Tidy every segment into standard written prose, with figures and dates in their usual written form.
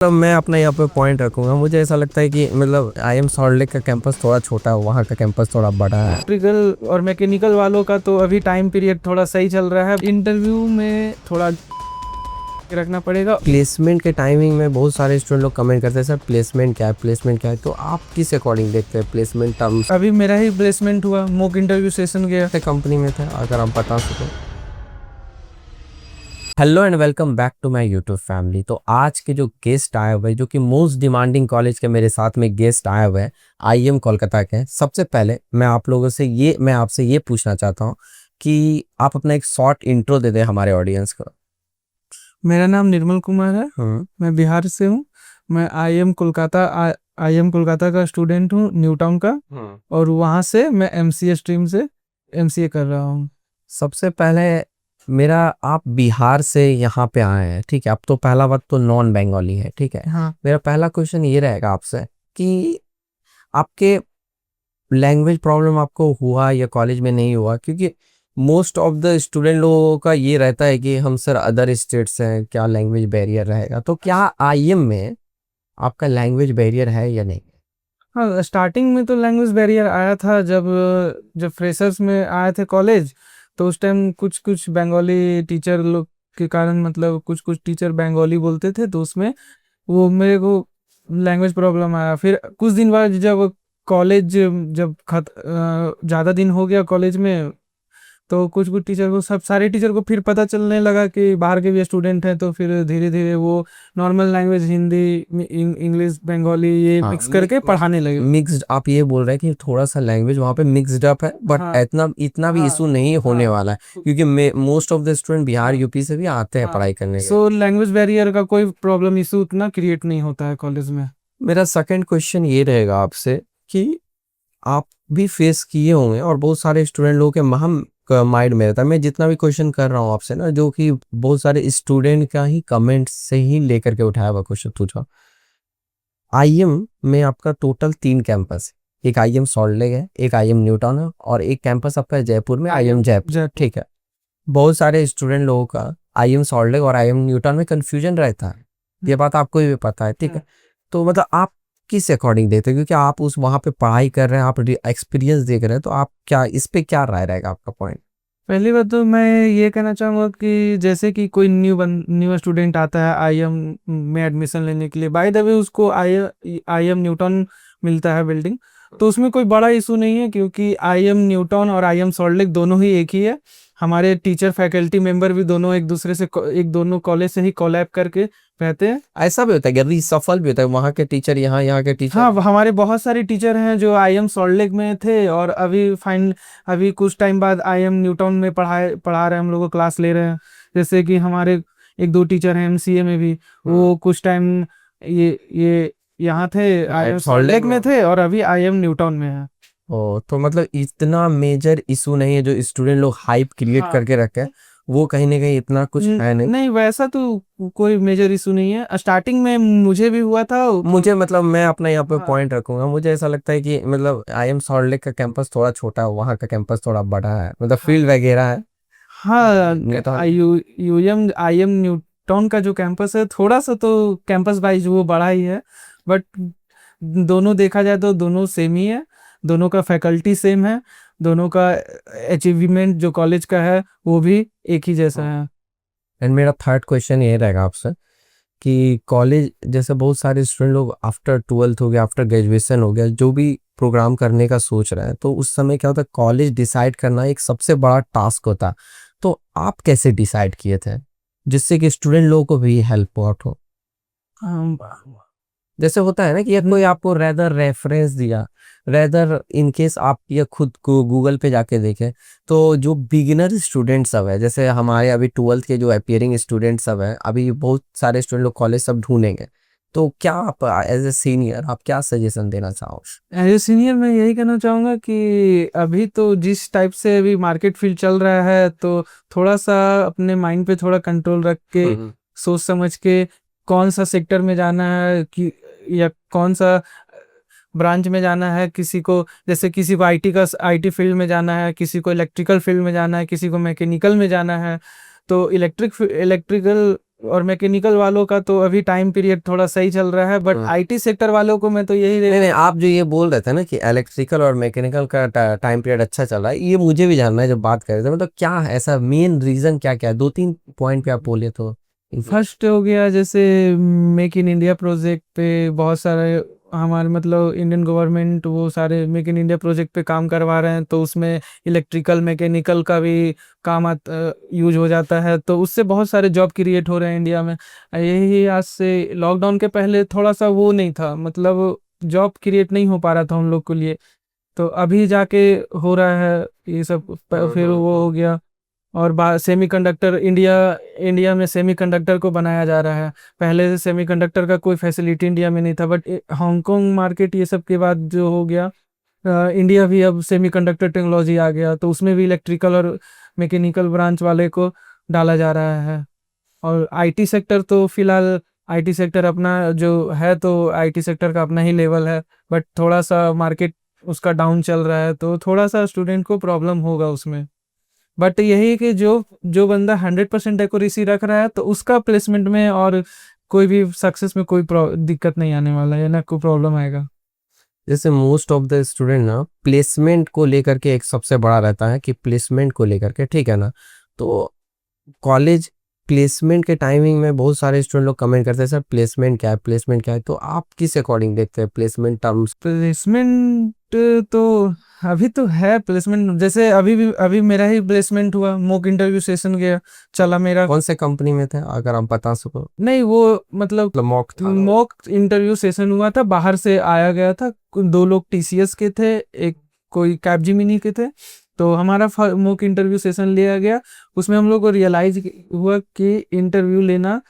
मतलब मैं अपना यहाँ पे पॉइंट रखूंगा। मुझे ऐसा लगता है कि मतलब IIM सॉल्ट लेक का कैंपस थोड़ा छोटा है, वहाँ का कैंपस थोड़ा बड़ा है। इलेक्ट्रिकल और मैकेनिकल वालों का तो अभी टाइम पीरियड थोड़ा सही चल रहा है। इंटरव्यू में थोड़ा रखना पड़ेगा। प्लेसमेंट के टाइमिंग में बहुत सारे स्टूडेंट लोग कमेंट करते हैं, सर प्लेसमेंट क्या है, प्लेसमेंट क्या है। तो आप किस अकॉर्डिंग देखते हैं प्लेसमेंट टर्म्स? अभी मेरा ही प्लेसमेंट हुआ, मॉक इंटरव्यू सेशन गया। कंपनी में थे, अगर आप बता सको। Hello and welcome back to my YouTube family. तो आज के जो गेस्ट आए हुए, जो कि मोस्ट डिमांडिंग कॉलेज के मेरे साथ में गेस्ट आए हुए हैं, IIM कोलकाता के। सबसे पहले मैं आपसे ये पूछना चाहता हूँ कि आप अपना एक शॉर्ट इंट्रो दे दें हमारे ऑडियंस को। मेरा नाम निर्मल कुमार है। मैं बिहार से हूँ। मैं IIM कोलकाता का स्टूडेंट हूँ, न्यू टाउन का। और वहाँ से मैं MCA स्ट्रीम से MCA कर रहा हूँ। सबसे पहले आप बिहार से यहाँ पे आए हैं, ठीक है। अब तो पहला बात तो नॉन बंगाली है, ठीक है। हाँ। मेरा पहला क्वेश्चन ये रहेगा आपसे कि आपके लैंग्वेज प्रॉब्लम आपको हुआ या कॉलेज में नहीं हुआ? क्योंकि मोस्ट ऑफ द स्टूडेंट लोगों का ये रहता है कि हम सर अदर स्टेट से हैं, क्या लैंग्वेज बैरियर रहेगा। तो क्या IIM में आपका लैंग्वेज बैरियर है या नहीं? हाँ, स्टार्टिंग में तो लैंग्वेज बैरियर आया था। जब जब फ्रेशर्स में आए थे कॉलेज, तो उस टाइम कुछ कुछ बंगाली टीचर लोग के कारण, मतलब कुछ कुछ टीचर बंगाली बोलते थे, तो उसमें वो मेरे को लैंग्वेज प्रॉब्लम आया। फिर कुछ दिन बाद जब कॉलेज जब ज़्यादा दिन हो गया कॉलेज में, तो कुछ कुछ टीचर को, सब सारे टीचर को फिर पता चलने लगा कि बाहर के भी स्टूडेंट हैं। तो फिर धीरे धीरे वो normal language Hindi, English, Bengali ये मिक्स करके पढ़ाने लगे। मिक्स्ड, आप ये बोल रहे हैं कि थोड़ा सा लैंग्वेज वहाँ पे मिक्स्ड अप है, बट हाँ। इतना भी हाँ। इशू नहीं होने हाँ। वाला है, क्योंकि most of the student Bihar UP से भी आते हैं पढ़ाई करने के। सो लैंग्वेज बैरियर का कोई प्रॉब्लम इशू उतना क्रिएट नहीं होता है कॉलेज में। मेरा सेकंड क्वेश्चन ये रहेगा आपसे कि आप भी फेस किए होंगे और बहुत सारे स्टूडेंट लोगों के हम माइंड में रहता है। मैं जितना भी क्वेश्चन कर रहा हूँ आपसे ना, जो कि बहुत सारे स्टूडेंट का ही कमेंट से ही लेकर के उठाया हुआ क्वेश्चन पूछा। IIM में आपका टोटल 3 कैंपस है। एक IIM सॉल्ट लेक है, एक IIM न्यू टाउन है, और एक कैंपस आपका है जयपुर में, IIM जयपुर, ठीक है। बहुत सारे स्टूडेंट लोगों का IIM सॉल्ट लेक और IIM न्यू टाउन में कंफ्यूजन रहता है, ये बात आपको भी पता है, ठीक है। तो मतलब आप किस अकॉर्डिंग देते हैं, क्योंकि आप उस वहाँ पे पढ़ाई कर रहे हैं, आप एक्सपीरियंस देख रहे हैं, तो आप क्या इस पे क्या राय रहेगा आपका पॉइंट? पहली बात तो मैं ये कहना चाहूँगा कि जैसे कि कोई न्यू स्टूडेंट आता है IIM में एडमिशन लेने के लिए, बाय द वे उसको IIM न्यूटन मिलता है बिल्डिंग। तो उसमें कोई बड़ा इशू नहीं है, क्योंकि IIM न्यूटन और IIM सॉल्ट लेक दोनों ही एक ही है। हमारे टीचर फैकल्टी मेंबर भी दोनों एक दूसरे से, दोनों कॉलेज से ही कोलैब करके रहते हैं। ऐसा भी होता है कि रीसफल भी होता है, वहाँ के टीचर यहाँ के टीचर? हाँ, हमारे बहुत सारे टीचर हैं जो IIM सॉल्ट लेक में थे, और अभी कुछ टाइम बाद IIM न्यूटन में पढ़ा रहे हैं, हम लोग को क्लास ले रहे हैं। जैसे कि हमारे एक दो टीचर हैं MCA में भी, वो कुछ टाइम ये यहाँ थे, IIM सॉल्ट लेक में थे, और अभी IIM न्यूटन में है। तो मतलब इतना मेजर इशू नहीं है जो स्टूडेंट लोग हाइप क्रिएट करके रखे हैं, वो कहीं ना कहीं इतना कुछ है नहीं। नहीं, वैसा तो कोई मेजर इशू नहीं है। स्टार्टिंग में मुझे भी हुआ था। मुझे मतलब मैं अपना यहाँ पे पॉइंट रखूंगा। मुझे ऐसा लगता है कि मतलब IIM सॉल्ट लेक का कैंपस थोड़ा छोटा है, वहाँ का कैंपस थोड़ा बड़ा है, मतलब फील्ड वगैरह है। हाँ, तो IIM न्यूटन का जो कैंपस है, थोड़ा सा तो कैंपस वाइज वो बड़ा ही है, बट दोनों देखा जाए तो दोनों सेम ही है। दोनों का फैकल्टी सेम है, दोनों का अचीवमेंट जो कॉलेज का है वो भी एक ही जैसा है। एंड मेरा थर्ड क्वेश्चन ये रहेगा आपसे कि कॉलेज जैसे बहुत सारे स्टूडेंट लोग आफ्टर 12th हो गया, आफ्टर ग्रेजुएशन हो गया, जो भी प्रोग्राम करने का सोच रहे हैं, तो उस समय क्या होता है, कॉलेज डिसाइड करना एक सबसे बड़ा टास्क होता है। तो आप कैसे डिसाइड किए थे जिससे कि स्टूडेंट लोगों को भी हेल्प आउट हो? जैसे होता है ना कि कोई आपको रेदर रेफरेंस दिया, रेदर इन केस आप ये खुद को गूगल पे जाके देखें, तो जो बिगिनर स्टूडेंट सब है, जैसे हमारे अभी 12th के जो अपियरिंग स्टूडेंट सब है, अभी बहुत सारे स्टूडेंट लोग कॉलेज सब ढूंढेंगे, तो क्या आप एज ए सीनियर आप क्या सजेशन देना चाहोगे? एज ए सीनियर मैं यही कहना चाहूँगा कि अभी तो जिस टाइप से अभी मार्केट फील्ड चल रहा है, तो थोड़ा सा अपने माइंड पे थोड़ा कंट्रोल रख के, सोच समझ के कौन सा सेक्टर में जाना है, कि या कौन सा ब्रांच में जाना है। किसी को, जैसे किसी को IT फील्ड में जाना है, किसी को इलेक्ट्रिकल फील्ड में जाना है, किसी को मैकेनिकल में जाना है। तो इलेक्ट्रिकल और मैकेनिकल वालों का तो अभी टाइम पीरियड थोड़ा सही चल रहा है, बट आईटी सेक्टर वालों को मैं तो यही नहीं नहीं, आप जो ये बोल रहे थे ना कि इलेक्ट्रिकल और मैकेनिकल का टाइम पीरियड अच्छा चल रहा है, ये मुझे भी जानना है। जब बात कर रहे थे मतलब क्या है ऐसा मेन रीजन, क्या क्या है? 2-3 पॉइंट पे आप बोले तो। फर्स्ट हो गया जैसे मेक इन इंडिया प्रोजेक्ट पे बहुत सारे हमारे मतलब इंडियन गवर्नमेंट वो सारे मेक इन इंडिया प्रोजेक्ट पे काम करवा रहे हैं, तो उसमें इलेक्ट्रिकल मैकेनिकल का भी काम यूज हो जाता है, तो उससे बहुत सारे जॉब क्रिएट हो रहे हैं इंडिया में। यही आज से लॉकडाउन के पहले थोड़ा सा वो नहीं था, मतलब जॉब क्रिएट नहीं हो पा रहा था हम लोग के लिए, तो अभी जाके हो रहा है ये सब। फिर वो हो गया। और सेमीकंडक्टर इंडिया इंडिया में सेमीकंडक्टर को बनाया जा रहा है। पहले से सेमीकंडक्टर का कोई फैसिलिटी इंडिया में नहीं था, बट हांगकांग मार्केट ये सब के बाद जो हो गया, इंडिया भी अब सेमीकंडक्टर टेक्नोलॉजी आ गया, तो उसमें भी इलेक्ट्रिकल और मैकेनिकल ब्रांच वाले को डाला जा रहा है। और आईटी सेक्टर तो फिलहाल आईटी सेक्टर अपना जो है, तो आईटी सेक्टर का अपना ही लेवल है, बट थोड़ा सा मार्केट उसका डाउन चल रहा है, तो थोड़ा सा स्टूडेंट को प्रॉब्लम होगा उसमें। बट यही है कि जो जो बंदा 100% एक्यूरेसी रख रहा है, तो उसका प्लेसमेंट में और कोई भी सक्सेस में कोई दिक्कत नहीं आने वाला है, ना कोई प्रॉब्लम आएगा। जैसे मोस्ट ऑफ द स्टूडेंट ना प्लेसमेंट को लेकर के एक सबसे बड़ा रहता है कि प्लेसमेंट को लेकर के, ठीक है ना? तो कॉलेज प्लेसमेंट के टाइमिंग में बहुत सारे स्टूडेंट लोग कमेंट करते हैं सर प्लेसमेंट क्या है, प्लेसमेंट क्या है? तो आप किस अकॉर्डिंग देखते हैं प्लेसमेंट टर्म्स? प्लेसमेंट तो अभी तो है प्लेसमेंट, जैसे अभी मेरा ही प्लेसमेंट हुआ, मॉक इंटरव्यू सेशन गया, चला मेरा। कौन से कंपनी में थे अगर आप बता सको? नहीं वो मतलब मॉक था। मॉक इंटरव्यू सेशन हुआ था, बाहर से आया गया था, दो लोग टीसीएस के थे, एक कोई कैपजिमिनी के थे, तो हमारा मॉक इंटरव्यू सेशन लिया गया। उसमें हम लोग को रियलाइज हुआ कि इंटरव्यू लेना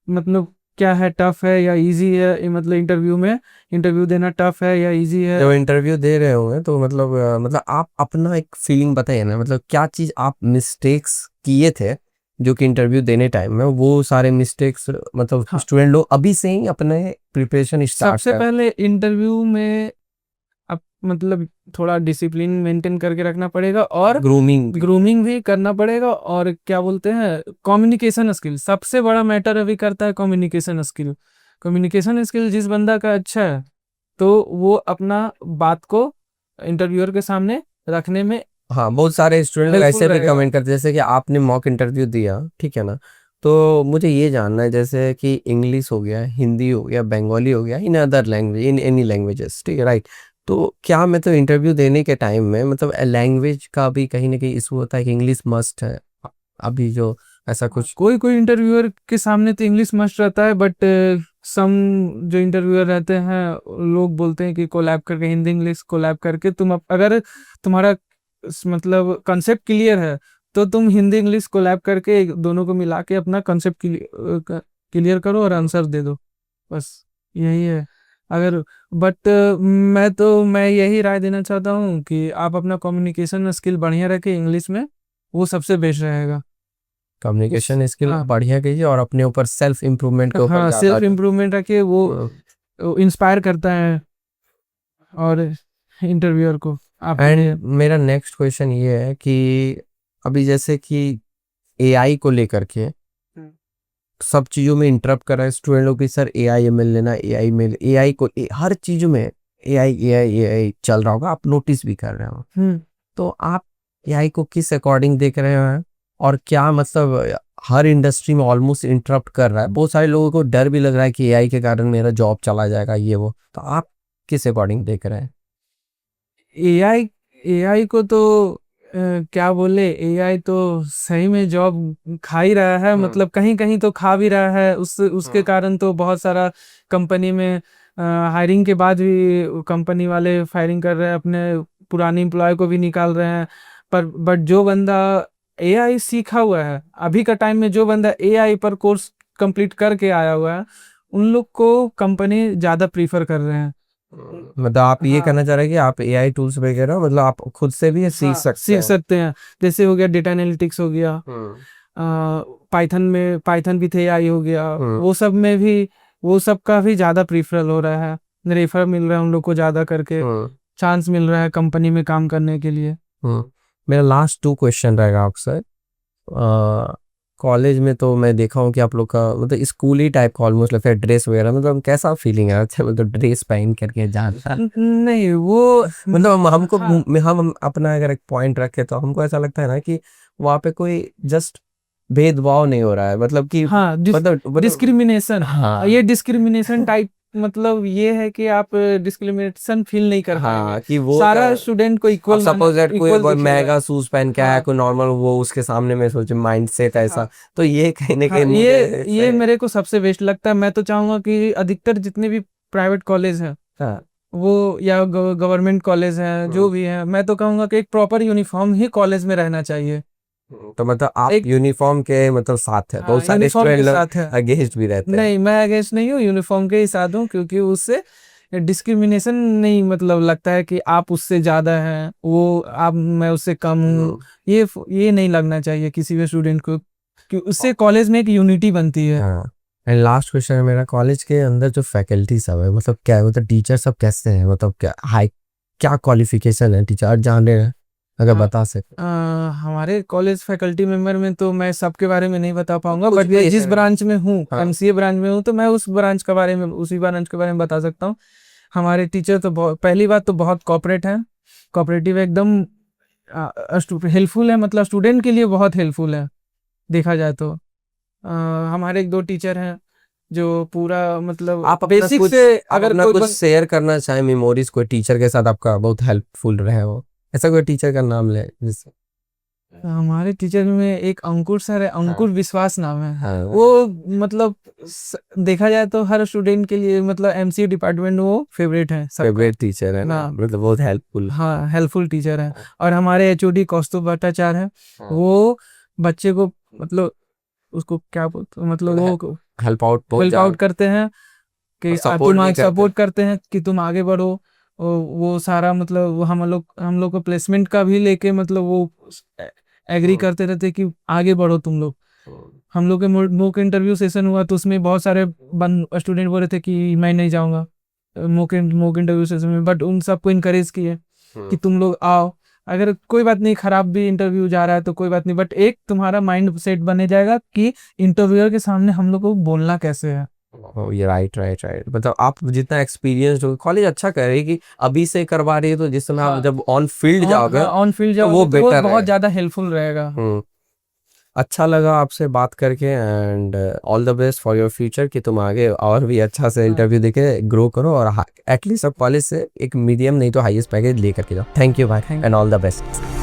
मतलब क्या है, टफ है या इजी है, मतलब इंटरव्यू में इंटरव्यू देना टफ है या इजी है। जब इंटरव्यू दे रहे होंगे तो मतलब आप अपना एक फीलिंग बताइए ना, मतलब क्या चीज आप मिस्टेक्स किए थे जो कि इंटरव्यू देने टाइम में वो सारे मिस्टेक्स मतलब हाँ, स्टूडेंट लोग अभी से ही अपने प्रिपरेशन स्टार्ट सबसे कर। पहले इंटरव्यू में अब मतलब थोड़ा डिसिप्लिन मेंटेन करके रखना पड़ेगा, और ग्रूमिंग भी। ग्रूमिंग भी करना पड़ेगा, और क्या बोलते हैं कम्युनिकेशन स्किल सबसे बड़ा मैटर अभी करता है। कम्युनिकेशन स्किल, कम्युनिकेशन स्किल जिस बंदा का अच्छा है, तो वो अपना बात को इंटरव्यूअर के सामने रखने में हाँ, बहुत सारे स्टूडेंट लोग हेल्पफुल ऐसे भी रहेगा। कमेंट करते हैं जैसे कि आपने मॉक इंटरव्यू दिया, ठीक है ना? तो मुझे ये जानना है जैसे कि इंग्लिश हो गया, हिंदी हो गया, बंगाली हो गया, in other language, in any languages, ठीक है, राइट? तो क्या मतलब इंटरव्यू देने के टाइम में मतलब लैंग्वेज का भी कहीं ना कहीं इशू होता है कि इंग्लिश मस्ट है अभी जो ऐसा कुछ? कोई कोई इंटरव्यूअर के सामने तो इंग्लिश मस्ट रहता है, बट सम जो इंटरव्यूअर रहते हैं, लोग बोलते हैं कि कोलैब करके हिंदी इंग्लिश कोलैब करके तुम अगर तुम्हारा मतलब कंसेप्ट क्लियर है, तो तुम हिंदी इंग्लिश कोलैब करके दोनों को मिला के अपना कंसेप्ट क्लियर करो और आंसर दे दो, बस यही है। अगर बट मैं यही राय देना चाहता हूँ कि आप अपना कम्युनिकेशन स्किल बढ़िया रखें इंग्लिश में, वो सबसे बेस्ट रहेगा। कम्युनिकेशन स्किल हाँ, बढ़िया कीजिए और अपने ऊपर सेल्फ इम्प्रूवमेंट के ऊपर हाँ ज्यादा। सेल्फ इम्प्रूवमेंट रखिए, वो इंस्पायर करता है और इंटरव्यूअर को आपके लिए। एंड मेरा नेक्स्ट क्वेश्चन ये है कि अभी जैसे कि एआई को लेकर के सब चीजों में इंटरप्ट कर रहा है स्टूडेंट लोग भी, सर एआई एमएल लेना, एआई में एआई को हर चीजों में एआई एआई एआई चल रहा होगा, आप नोटिस भी कर रहे हो। हम्म तो आप एआई को किस अकॉर्डिंग देख रहे हैं? और क्या मतलब हर इंडस्ट्री में ऑलमोस्ट इंटरप्ट कर रहा है, बहुत सारे लोगों को डर भी लग रहा है कि एआई के कारण मेरा जॉब चला जाएगा ये वो, तो आप किस अकॉर्डिंग देख रहे हैं? एआई एआई को तो क्या बोले, एआई तो सही में जॉब खा ही रहा है, मतलब कहीं कहीं तो खा भी रहा है, उसके कारण तो बहुत सारा कंपनी में हायरिंग के बाद भी कंपनी वाले फायरिंग कर रहे हैं, अपने पुराने एम्प्लॉय को भी निकाल रहे हैं। पर बट जो बंदा एआई सीखा हुआ है, अभी का टाइम में जो बंदा एआई पर कोर्स कंप्लीट करके आया हुआ है, उन लोग को कंपनी ज्यादा प्रीफर कर रहे हैं। मतलब आप ये हाँ, कहना चाह रहे हैं कि आप एआई टूल्स वगैरह मतलब आप खुद से भी ये सीख हाँ सकते सीख हैं? सकते हैं। जैसे हो गया डेटा एनालिटिक्स हो गया, पाइथन में पाइथन भी थे, एआई हो गया, हम्म। वो सब में भी वो सब का भी ज्यादा प्रीफरल हो रहा है, रेफर मिल रहा है उन लोग को ज्यादा करके, हम्म। चांस मिल रहा है कंपनी में काम करने के लिए। मेरा लास्ट 2 क्वेश्चन रहेगा आपसे। कॉलेज में तो मैं देखा हूँ कि आप लोग का मतलब स्कूली टाइप का ऑलमोस्ट लगता है, ड्रेस वगैरह मतलब कैसा फीलिंग है? अच्छा मतलब ड्रेस पहन करके जाना नहीं वो मतलब हमको हाँ हम अपना अगर एक पॉइंट रखे तो हमको ऐसा लगता है ना कि वहाँ पे कोई जस्ट भेदभाव नहीं हो रहा है, मतलब कि हाँ मतलब डिस्क्रिमिनेशन, हाँ ये डिस्क्रिमिनेशन टाइप मतलब ये है कि आप डिस्क्रिमिनेशन फील नहीं कर पाएंगे, हाँ कि वो सारा स्टूडेंट को अब इक्वल सपोज दैट कोई इक्वल दिखेगा। महंगा शूज पहन के आया, हाँ कोई नॉर्मल, वो उसके सामने में सोचे माइंड सेट ऐसा, हाँ तो ये कहीं ना कहीं हाँ, मुझे ये मेरे को सबसे बेस्ट लगता है। मैं तो चाहूंगा कि अधिकतर जितने भी प्राइवेट कॉलेज हैं हाँ वो या गवर्नमेंट कॉलेज हैं जो भी हैं, मैं तो कहूंगा कि एक प्रॉपर यूनिफॉर्म ही कॉलेज में रहना चाहिए। तो मतलब आप एक यूनिफॉर्म के मतलब साथ है, बहुत हाँ सारे यूनिफॉर्म के स्टूडेंट लोग साथ है। अगेंस्ट भी रहते हैं। नहीं मैं अगेंस्ट नहीं हूँ, यूनिफॉर्म के ही साथ हूँ, क्योंकि उससे डिस्क्रिमिनेशन नहीं मतलब लगता है कि आप उससे ज्यादा हैं, वो आप मैं उससे कम हूँ। ये नहीं लगना चाहिए किसी भी स्टूडेंट को, कि उससे कॉलेज में एक यूनिटी बनती है। हाँ एंड लास्ट क्वेश्चन है मेरा, कॉलेज के अंदर जो फैकल्टी सब है मतलब क्या है, मतलब टीचर सब कैसे हैं, मतलब क्या हाई क्या क्वालिफिकेशन है टीचर जान रहे हैं, अगर हाँ, बता सकते हमारे कॉलेज फैकल्टी मेंबर में तो मैं सबके बारे में नहीं बता पाऊंगा, कुछ बट भी मैं ऐसे जिस में। ब्रांच में हूँ, हाँ एमसीए ब्रांच में हूँ, तो मैं उसी ब्रांच के बारे में बता सकता हूँ। हमारे टीचर तो पहली बात तो बहुत कॉपरेट हैं, कॉपरेटिव एकदम हेल्पफुल है, मतलब स्टूडेंट के लिए बहुत हेल्पफुल है देखा जाए तो। हमारे एक दो टीचर हैं जो पूरा मतलब बेसिक से आप अगर अपना कोई कुछ शेयर करना चाहें मेमोरीज, कोई टीचर के साथ आपका बहुत हेल्पफुल रहे हो, ऐसा कोई टीचर का नाम ले जिससे। हमारे टीचर में एक अंकुर सर है, हाँ अंकुर विश्वास नाम है। हाँ वो मतलब देखा जाए तो हर स्टूडेंट के लिए मतलब एमसीए डिपार्टमेंट में वो फेवरेट है सबका फेवरेट टीचर है ना। ना, मतलब बहुत हेल्पफुल। हाँ हेल्पफुल टीचर है। और हमारे एचओडी कौस्तुभ भट्टाचार्य है, वो बच्चे को मतलब उसको क्या बोलते मतलब वो हेल्प आउट बहुत हेल्प आउट ज्यादा करते हैं कि और सपोर्ट तुम भी आगे करते हैं। सपोर्ट करते हैं कि तुम आगे बढ़ो। वो सारा मतलब वो हम लोग को प्लेसमेंट का भी लेके मतलब वो एग्री हम्म, करते रहते कि आगे बढ़ो तुम लोग। हम्म, हम लोग के मॉक इंटरव्यू सेशन हुआ तो उसमें बहुत सारे स्टूडेंट बोल रहे थे कि मैं नहीं जाऊंगा मॉक इंटरव्यू सेशन में, बट उन सबको इनकरेज किए कि हम्म। तुम लोग आओ। अगर कोई बात नहीं, खराब भी इंटरव्यू जा रहा है तो कोई बात नहीं, बट एक तुम्हारा माइंड सेट बने जाएगा कि इंटरव्यूअर के सामने हम लोग को बोलना कैसे है। ये राइट राइट राइट, मतलब आप जितना एक्सपीरियंस हो, कॉलेज अच्छा कर रही है कि अभी से करवा रही है, तो जिस समय आप हाँ जब ऑन फील्ड जाओगे हाँ ऑन फील्ड तो वो जाओगे तो वो बेटर बहुत है। ज्यादा हेल्पफुल रहेगा। हम्म, अच्छा लगा आपसे बात करके and all the best for your future, कि तुम आगे और भी अच्छा से हाँ इंटरव्यू देके ग्रो करो और एटलीस्ट अब कॉलेज से एक मीडियम नहीं तो हाईएस्ट पैकेज लेकर के जाओ। थैंक यू भाई thank and all the best.